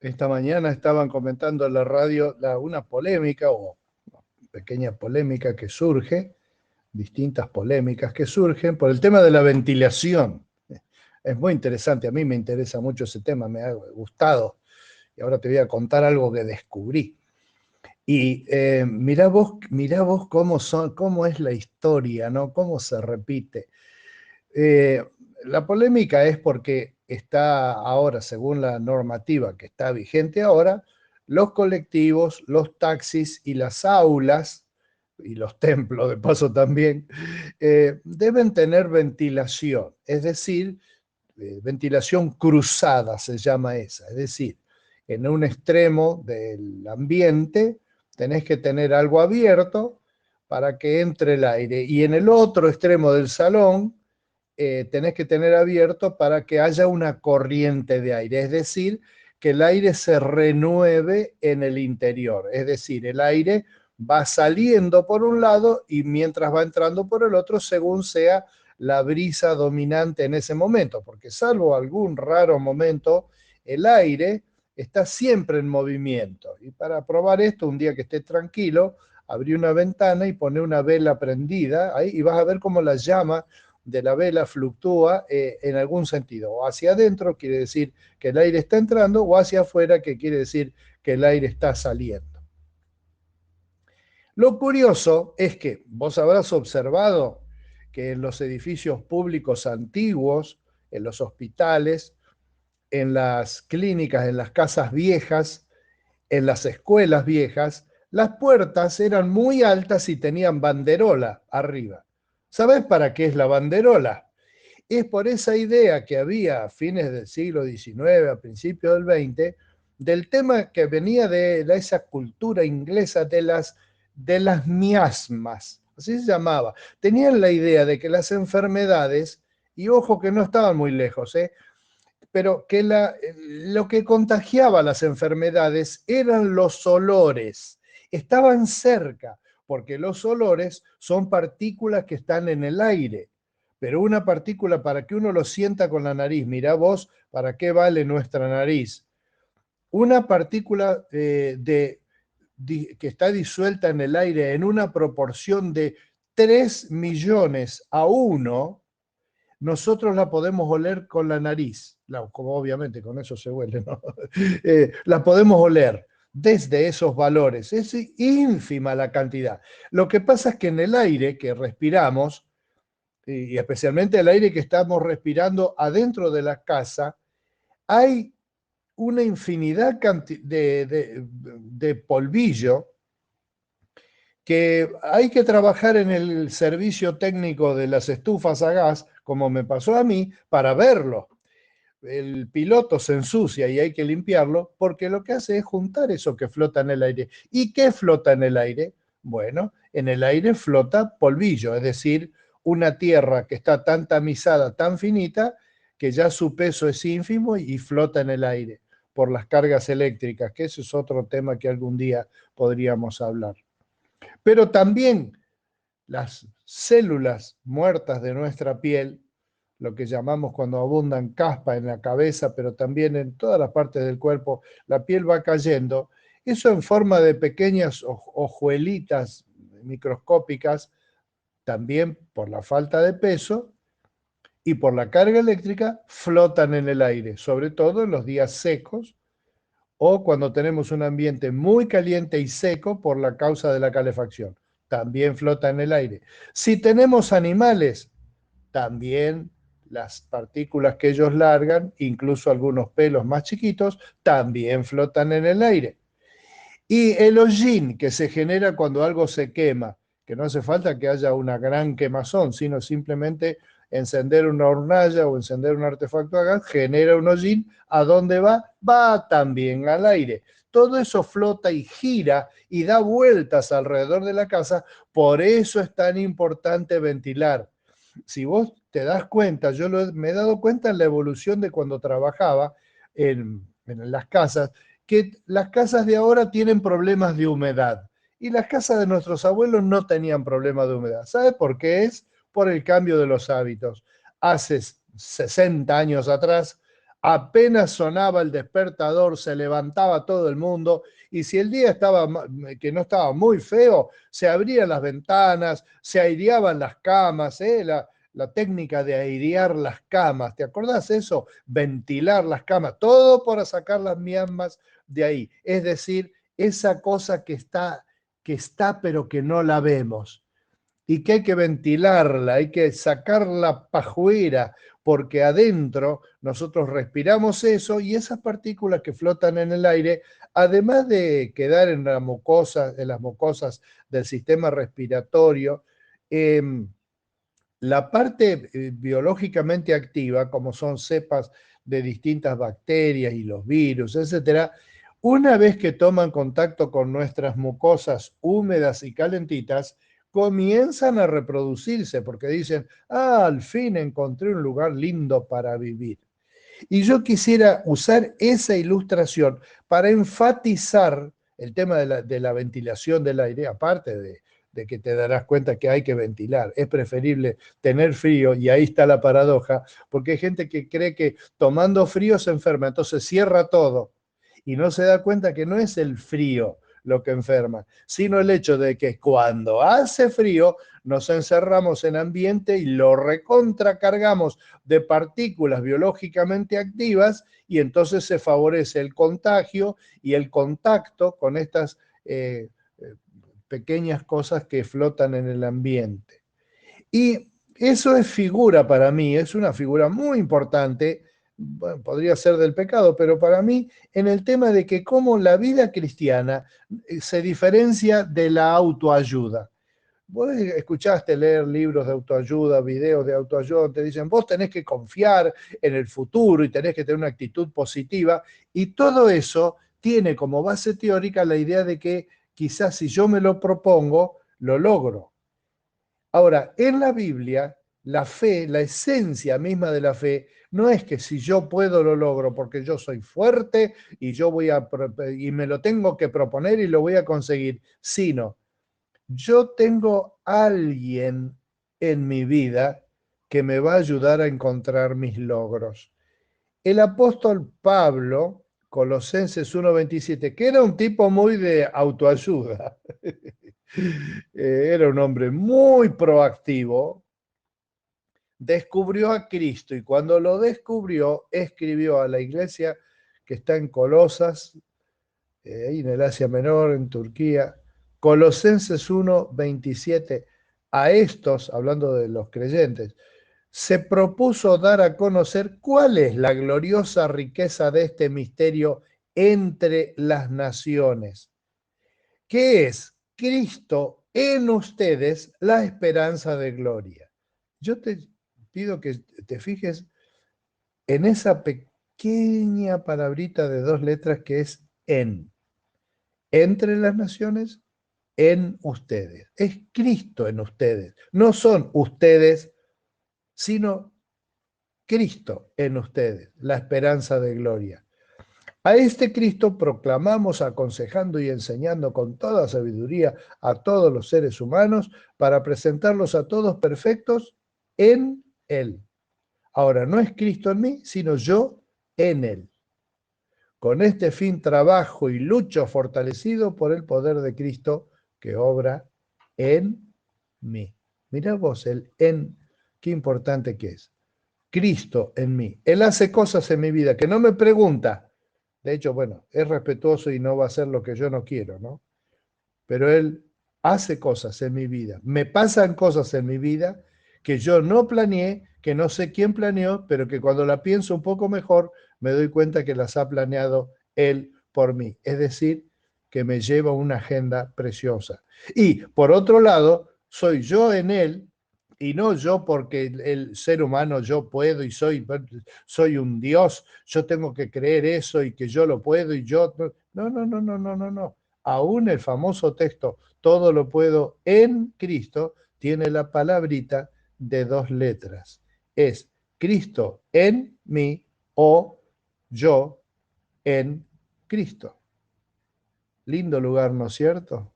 Esta mañana estaban comentando en la radio una polémica o pequeña polémica que surge, distintas polémicas que surgen por el tema de la ventilación. Es muy interesante, a mí me interesa mucho ese tema, me ha gustado y ahora te voy a contar algo que descubrí. Y mirá vos cómo es la historia, ¿no? Cómo se repite. Eh, la polémica es porque está ahora, según la normativa que está vigente ahora, los colectivos, los taxis y las aulas, y los templos de paso también, deben tener ventilación, es decir, ventilación cruzada se llama esa, es decir, en un extremo del ambiente tenés que tener algo abierto para que entre el aire y en el otro extremo del salón tenés que tener abierto para que haya una corriente de aire, es decir, que el aire se renueve en el interior, es decir, el aire va saliendo por un lado y mientras va entrando por el otro, según sea la brisa dominante en ese momento, porque salvo algún raro momento, el aire está siempre en movimiento. Y para probar esto, un día que esté tranquilo, abrí una ventana y poné una vela prendida ahí y vas a ver cómo la llama de la vela fluctúa en algún sentido. O hacia adentro quiere decir que el aire está entrando, o hacia afuera que quiere decir que el aire está saliendo. Lo curioso es que vos habrás observado que en los edificios públicos antiguos, en los hospitales, en las clínicas, en las casas viejas, en las escuelas viejas, las puertas eran muy altas y tenían banderola arriba. ¿Sabés para qué es la banderola? Es por esa idea que había a fines del siglo XIX, a principios del XX, del tema que venía de esa cultura inglesa de las miasmas, así se llamaba. Tenían la idea de que las enfermedades, y ojo que no estaban muy lejos, pero que lo que contagiaba las enfermedades eran los olores, estaban cerca, porque los olores son partículas que están en el aire, pero una partícula para que uno lo sienta con la nariz, mirá vos, ¿para qué vale nuestra nariz? Una partícula que está disuelta en el aire en una proporción de 3 millones a 1, nosotros la podemos oler con la nariz, como obviamente con eso se huele, ¿no? La podemos oler desde esos valores, es ínfima la cantidad. Lo que pasa es que en el aire que respiramos, y especialmente el aire que estamos respirando adentro de la casa, hay una infinidad de polvillo que hay que trabajar en el servicio técnico de las estufas a gas, como me pasó a mí, para verlo. El piloto se ensucia y hay que limpiarlo porque lo que hace es juntar eso que flota en el aire. ¿Y qué flota en el aire? Bueno, en el aire flota polvillo, es decir, una tierra que está tan tamizada, tan finita, que ya su peso es ínfimo y flota en el aire por las cargas eléctricas, que ese es otro tema que algún día podríamos hablar. Pero también las células muertas de nuestra piel, lo que llamamos cuando abundan caspa en la cabeza, pero también en todas las partes del cuerpo, la piel va cayendo, eso en forma de pequeñas hojuelitas microscópicas, también por la falta de peso y por la carga eléctrica, flotan en el aire, sobre todo en los días secos o cuando tenemos un ambiente muy caliente y seco por la causa de la calefacción. También flota en el aire. Si tenemos animales, también las partículas que ellos largan, incluso algunos pelos más chiquitos, también flotan en el aire. Y el hollín que se genera cuando algo se quema, que no hace falta que haya una gran quemazón, sino simplemente encender una hornalla o encender un artefacto a gas, genera un hollín. ¿A dónde va? Va también al aire. Todo eso flota y gira y da vueltas alrededor de la casa, por eso es tan importante ventilar. Si vos te das cuenta, me he dado cuenta en la evolución de cuando trabajaba en las casas, que las casas de ahora tienen problemas de humedad y las casas de nuestros abuelos no tenían problemas de humedad. ¿Sabe por qué es? Por el cambio de los hábitos. Hace 60 años atrás Apenas sonaba el despertador, se levantaba todo el mundo, y si el día estaba, que no estaba muy feo, se abrían las ventanas, se aireaban las camas, la técnica de airear las camas, ¿te acordás eso? Ventilar las camas, todo para sacar las miasmas de ahí. Es decir, esa cosa que está pero que no la vemos y que hay que ventilarla, hay que sacar la pajuera, porque adentro nosotros respiramos eso y esas partículas que flotan en el aire, además de quedar en la mucosa, en las mucosas del sistema respiratorio, eh, la parte biológicamente activa, como son cepas de distintas bacterias y los virus, etcétera, una vez que toman contacto con nuestras mucosas húmedas y calentitas, comienzan a reproducirse porque dicen, ah, al fin encontré un lugar lindo para vivir. Y yo quisiera usar esa ilustración para enfatizar el tema de la ventilación del aire, aparte de que te darás cuenta que hay que ventilar. Es preferible tener frío, y ahí está la paradoja, porque hay gente que cree que tomando frío se enferma, entonces cierra todo y no se da cuenta que no es el frío lo que enferma, sino el hecho de que cuando hace frío nos encerramos en ambiente y lo recontracargamos de partículas biológicamente activas y entonces se favorece el contagio y el contacto con estas pequeñas cosas que flotan en el ambiente. Y eso es figura para mí, es una figura muy importante, bueno, podría ser del pecado, pero para mí en el tema de que cómo la vida cristiana se diferencia de la autoayuda. Vos escuchaste leer libros de autoayuda, videos de autoayuda, te dicen, vos tenés que confiar en el futuro y tenés que tener una actitud positiva, y todo eso tiene como base teórica la idea de que quizás si yo me lo propongo, lo logro. Ahora, en la Biblia, la fe, la esencia misma de la fe, no es que si yo puedo lo logro porque yo soy fuerte y yo y me lo tengo que proponer y lo voy a conseguir, sino yo tengo alguien en mi vida que me va a ayudar a encontrar mis logros. El apóstol Pablo, Colosenses 1:27, que era un tipo muy de autoayuda, era un hombre muy proactivo, descubrió a Cristo, y cuando lo descubrió, escribió a la iglesia que está en Colosas, ahí en el Asia Menor, en Turquía, Colosenses 1:27, a estos, hablando de los creyentes, se propuso dar a conocer cuál es la gloriosa riqueza de este misterio entre las naciones, que es Cristo en ustedes, la esperanza de gloria. Yo te pido que te fijes en esa pequeña palabrita de dos letras que es en. Entre las naciones, en ustedes. Es Cristo en ustedes. No son ustedes, sino Cristo en ustedes, la esperanza de gloria. A este Cristo proclamamos aconsejando y enseñando con toda sabiduría a todos los seres humanos para presentarlos a todos perfectos en Él. Ahora, no es Cristo en mí, sino yo en Él. Con este fin trabajo y lucho fortalecido por el poder de Cristo que obra en mí. Mirá vos el en, qué importante que es. Cristo en mí. Él hace cosas en mi vida que no me pregunta. De hecho, bueno, es respetuoso y no va a hacer lo que yo no quiero, ¿no? Pero Él hace cosas en mi vida. Me pasan cosas en mi vida que yo no planeé, que no sé quién planeó, pero que cuando la pienso un poco mejor, me doy cuenta que las ha planeado Él por mí. Es decir, que me lleva una agenda preciosa. Y por otro lado, soy yo en Él y no yo porque el ser humano yo puedo y soy un Dios, yo tengo que creer eso y que yo lo puedo y yo... No, no, no, no, no, no, no. Aún el famoso texto, todo lo puedo en Cristo, tiene la palabrita de dos letras. Es Cristo en mí o yo en Cristo. Lindo lugar, ¿no es cierto?